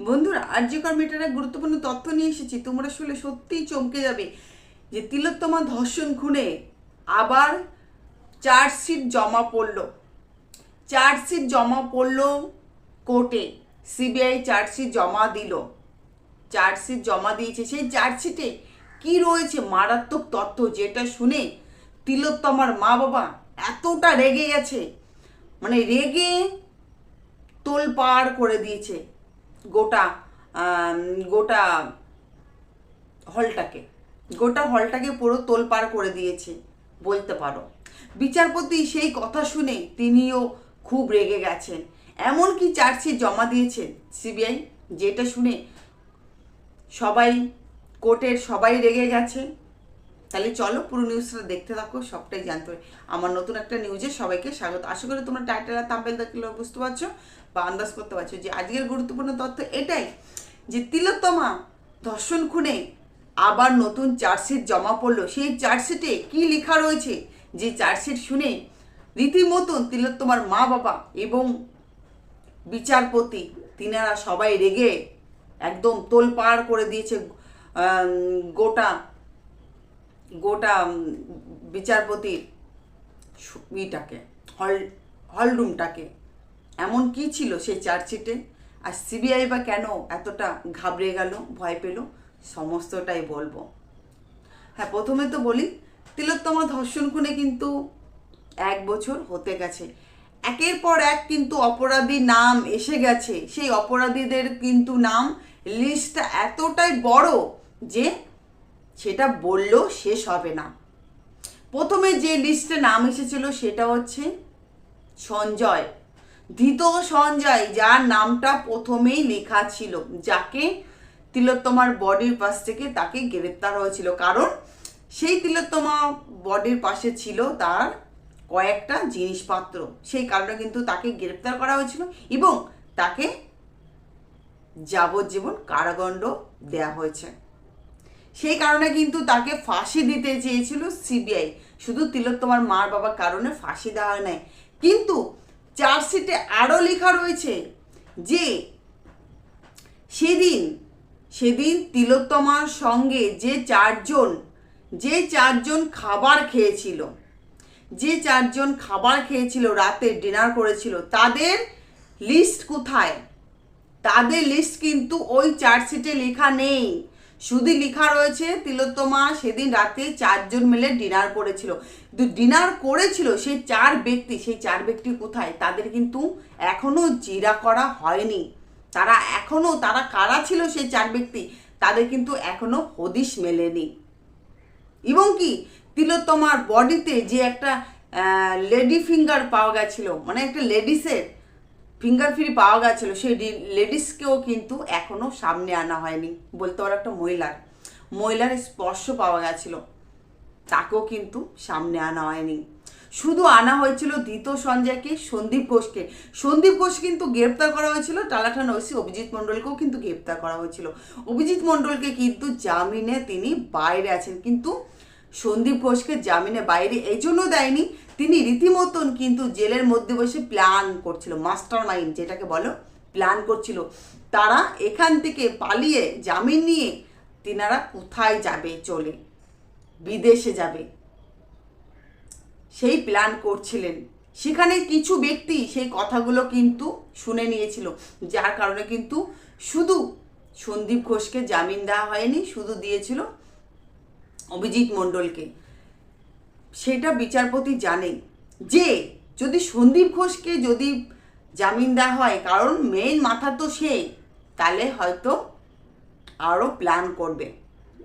বন্ধুরা, আরজিকর মেটার এক গুরুত্বপূর্ণ তথ্য নিয়ে এসেছি। তোমরা শুনলে সত্যিই চমকে যাবে যে তিলোত্তমা ধর্ষণ খুনে আবার চার্জশিট জমা পড়লো। চার্জশিট জমা পড়লো কোর্টে। সিবিআই চার্জশিট জমা দিল, চার্জশিট জমা দিয়েছে। সেই চার্জশিটে কি রয়েছে মারাত্মক তথ্য, যেটা শুনে তিলোত্তমার মা বাবা এতটা রেগে গেছে, মানে রেগে তোলপাড় করে দিয়েছে গোটা গোটা হলটাকে। গোটা হলটাকে পুরো তোলপাড় করে দিয়েছে বলতে পারো। বিচারপতি সেই কথা শুনে তিনিও খুব রেগে গেছেন। এমনকি চার্জশিট জমা দিয়েছেন সিবিআই, যেটা শুনে সবাই, কোর্টের সবাই রেগে গেছে। তাহলে চলো পুরো নিউজটা দেখতে থাকো, সবটাই জানতে হবে। আমার নতুন একটা নিউজে সবাইকে স্বাগত। আশা করি তোমরা টাইটেল আর থাম্বনেল দেখলে বুঝতে পারছো বা আন্দাজ করতে পারছো যে আজকের গুরুত্বপূর্ণ তথ্য এটাই যে তিলোত্তমা ধর্ষণ খুনে আবার নতুন চার্জশিট জমা পড়লো। সেই চার্জশিটে কি লেখা রয়েছে, যে চার্জশিট শুনে রীতিমতন তিলোত্তমার মা বাবা এবং বিচারপতি তিনারা সবাই রেগে একদম তোলপাড় করে দিয়েছে গোটা গোটা বিচারপতির ইটাকে, হলরুমটাকে। এমন কি ছিল সেই চার্জশিটে, আর সিবিআই বা কেন এতটা ঘাবড়ে গেল, ভয় পেল, সমস্তটাই বলবো। হ্যাঁ, প্রথমে তো বলি, তিলোত্তমা ধর্ষণ খুনে কিন্তু 1 বছর হতে গেছে। একের পর এক কিন্তু অপরাধী নাম এসে গেছে। সেই অপরাধীদের কিন্তু নাম লিস্টটা এতটাই বড় যে সেটা বললেও শেষ হবে না। প্রথমে যে লিস্টে নাম এসেছিল সেটা হচ্ছে সঞ্জয়, ধৃত সঞ্জয়, যার নামটা প্রথমেই লেখা ছিল, যাকে তিলোত্তমার বডির পাশ থেকে তাকে গ্রেপ্তার হয়েছিল। কারণ সেই তিলোত্তমা বডির পাশে ছিল তার কয়েকটা জিনিসপত্র, সেই কারণে কিন্তু তাকে গ্রেপ্তার করা হয়েছিল এবং তাকে যাবজ্জীবন কারাদণ্ড দেওয়া হয়েছে। সেই কারণে কিন্তু তাকে ফাঁসি দিতে চেয়েছিল সিবিআই। শুধু তিলোত্তমার মার বাবার কারণে ফাঁসি দেওয়া হয় নাই, কিন্তু চার্জশিটে আরও লেখা রয়েছে যে সেদিন সেদিন তিলোত্তমার সঙ্গে যে চারজন খাবার খেয়েছিল, রাতে ডিনার করেছিল, তাদের লিস্ট কোথায়? তাদের লিস্ট কিন্তু ওই চার্জশিটে লেখা নেই। শুধু লেখা রয়েছে তিলোত্তমা সেদিন রাতে 4 জন মিলে ডিনার করেছিল। ডিনার করেছিল সেই চার ব্যক্তি কোথায়? তাদের কিন্তু এখনো জিরা করা হয়নি। তারা কারা ছিল সেই 4 ব্যক্তি, তাদের কিন্তু এখনো হদিশ মেলেনি। এবং কি তিলোত্তমার বডিতে যে একটা লেডি ফিঙ্গার পাওয়া গেছিল, মানে একটা লেডিসের ফিঙ্গার ফ্রি পাওয়া গেছিলো, সেই লেডিসকেও কিন্তু এখনও সামনে আনা হয়নি। বলতে পারো একটা মহিলার স্পর্শ পাওয়া গেছিলো, তাকেও কিন্তু সামনে আনা হয়নি। শুধু আনা হয়েছিল ধৃত সঞ্জয়কে, সন্দীপ ঘোষ কিন্তু গ্রেপ্তার করা হয়েছিল। টালা থানা ওসি অভিজিৎ মণ্ডলকেও কিন্তু গ্রেপ্তার করা হয়েছিল। অভিজিৎ মণ্ডলকে কিন্তু জামিনে তিনি বাইরে আছেন, কিন্তু সন্দীপ ঘোষকে জামিনে বাইরে এই জন্য দেয়নি, তিনি রীতিমতন কিন্তু জেলের মধ্যে বসে প্ল্যান করছিল, মাস্টার মাইন্ড যেটাকে বলো, প্ল্যান করছিল তারা এখান থেকে পালিয়ে জামিন নিয়ে তিনারা কোথায় যাবে, চলে বিদেশে যাবে, সেই প্ল্যান করছিলেন। সেখানে কিছু ব্যক্তি সেই কথাগুলো কিন্তু শুনে নিয়েছিল, যার কারণে কিন্তু শুধু সন্দীপ ঘোষকে জামিন দেওয়া হয়নি, শুধু দিয়েছিল অভিজিৎ মণ্ডলকে। সেটা বিচারপতি জানে যে যদি সন্দীপ ঘোষকে যদি জামিন দেওয়া হয়, কারণ মেইন মাথা তো সে, তাহলে হয়তো আরও প্ল্যান করবে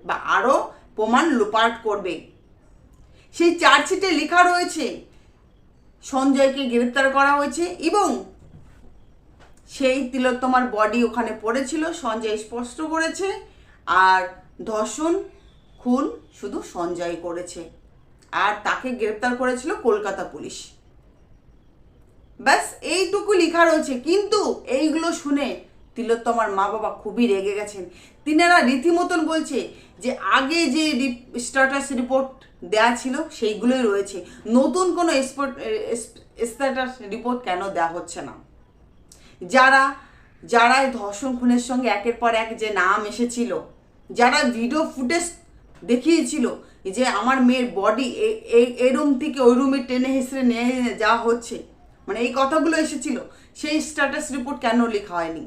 বা আরও প্রমাণ লোপাট করবে। সেই চার্জশিটে লেখা রয়েছে সঞ্জয়কে গ্রেপ্তার করা হয়েছে এবং সেই তিলোত্তমার বডি ওখানে পড়েছিল, সঞ্জয় স্পষ্ট করেছে, আর ধর্ষণ খুন শুধু সঞ্জয় করেছে, আর তাকে গ্রেপ্তার করেছিল কলকাতা পুলিশ। ব্যাস এইটুকু লেখা রয়েছে। কিন্তু এইগুলো শুনে তিলোত্তমার মা বাবা খুবই রেগে গেছেন। তিনারা রীতিমতন বলছে যে আগে যে স্ট্যাটাস রিপোর্ট দেওয়া ছিল সেইগুলোই রয়েছে, নতুন কোনো স্ট্যাটাস রিপোর্ট কেন দেওয়া হচ্ছে না? যারা এই ধর্ষণ খুনের সঙ্গে একের পর এক যে নাম এসেছিল, যারা ভিডিও ফুটেজ দেখিয়েছিল যে আমার মেয়ের বডি এই রুম থেকে ওই রুমে টেনে হেসড়ে নিয়ে যাওয়া হচ্ছে, মানে এই কথাগুলো এসেছিল, সেই স্ট্যাটাস রিপোর্ট কেন লেখা হয়নি?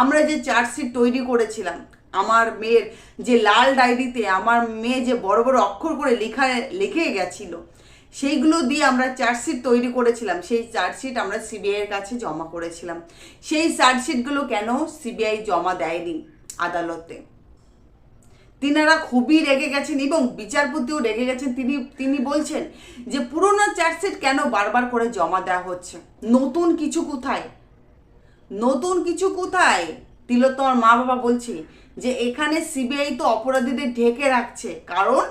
আমরা যে চার্জশিট তৈরি করেছিলাম, আমার মেয়ের যে লাল ডায়েরিতে আমার মেয়ে যে বড় বড় অক্ষর করে লিখে গেছিল, সেইগুলো দিয়ে আমরা চার্জশিট তৈরি করেছিলাম, সেই চার্জশিট আমরা সিবিআইয়ের কাছে জমা করেছিলাম। সেই চার্জশিটগুলো কেন সিবিআই জমা দেয়নি আদালতে? তিনারা খুবই রেগে গেছেন এবং বিচারপতিও রেগে গেছেন। তিনি বলছেন যে পুরোনো চার্জশিট কেন বারবার করে জমা দেওয়া হচ্ছে, নতুন কিছু কোথায়? নতুন কিছু কোথায়? তিলোত্তমার মা বাবা বলছে যে এখানে সিবিআই তো অপরাধীদের ঢেকে রাখছে, কারণ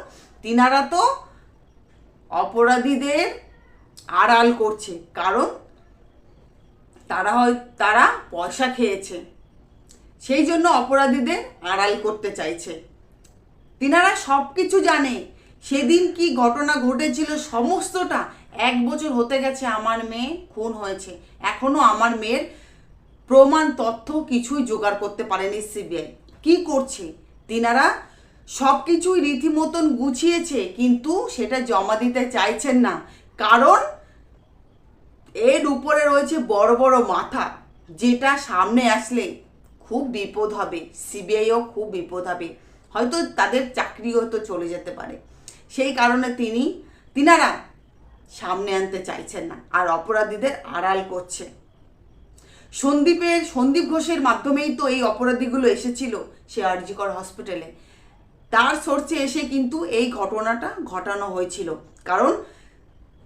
তিনারা তো অপরাধীদের আড়াল করছে, কারণ তারা পয়সা খেয়েছে, সেই জন্য অপরাধীদের আড়াল করতে চাইছে। তিনারা সব কিছু জানে, সেদিন কি ঘটনা ঘটেছিল সমস্তটা। 1 বছর হতে গেছে আমার মেয়ে খুন হয়েছে, এখনো আমার মেয়ের প্রমাণ তথ্য কিছুই জোগাড় করতে পারেনি সিবিআই। কি করছে? তিনারা সব কিছুই রীতিমতন গুছিয়েছে, কিন্তু সেটা জমা দিতে চাইছেন না, কারণ এর উপরে রয়েছে বড় বড় মাথা, যেটা সামনে আসলে খুব বিপদ হবে, সিবিআইও খুব বিপদ হবে, হয়তো তাদের চাকরিও হয়তো চলে যেতে পারে। সেই কারণে তিনারা সামনে আনতে চাইছেন না, আর অপরাধীদের আড়াল করছে। সন্দীপ ঘোষের মাধ্যমেই তো এই অপরাধীগুলো এসেছিল সে আরজিকর হসপিটালে, তার সোর্সে এসে কিন্তু এই ঘটনাটা ঘটানো হয়েছিল। কারণ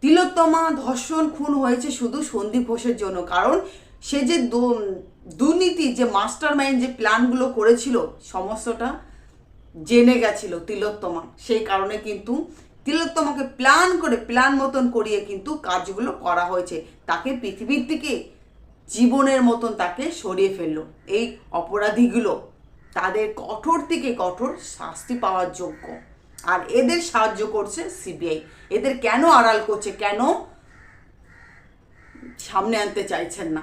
তিলোত্তমা ধর্ষণ খুন হয়েছে শুধু সন্দীপ ঘোষের জন্য, কারণ সে যে দুর্নীতি, যে মাস্টার মাইন্ড, যে প্ল্যানগুলো করেছিল, সমস্তটা জেনে গেছিল তিলোত্তমা। সেই কারণে কিন্তু তিলোত্তমাকে প্ল্যান মতন করিয়ে কিন্তু কাজগুলো করা হয়েছে, তাকে পৃথিবীর থেকে জীবনের মতন তাকে সরিয়ে ফেললো। এই অপরাধীগুলো তাদের কঠোর থেকে কঠোর শাস্তি পাওয়ার যোগ্য, আর এদের সাহায্য করছে সিবিআই। এদের কেন আড়াল করছে, কেন সামনে আনতে চাইছেন না?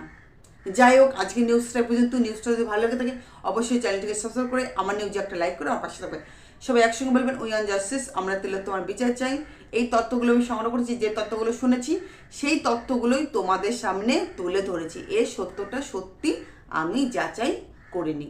যাই হোক, আজকে নিউজটা পর্যন্ত। নিউজটা যদি ভালো লাগে থাকে অবশ্যই চ্যানেলটিকে সাবস্ক্রাইব করে আমার নিউজে একটা লাইক করে আমার পাশে থাকবেন। সবাই একসঙ্গে বলবেন উই ওয়ান্ট জাস্টিস, আমরা তিলোত্তমার বিচার চাই। এই তথ্যগুলো আমি সংগ্রহ করেছি, যে তথ্যগুলো শুনেছি সেই তথ্যগুলোই তোমাদের সামনে তুলে ধরেছি। এর সত্যটা সত্যি আমি যাচাই করিনি।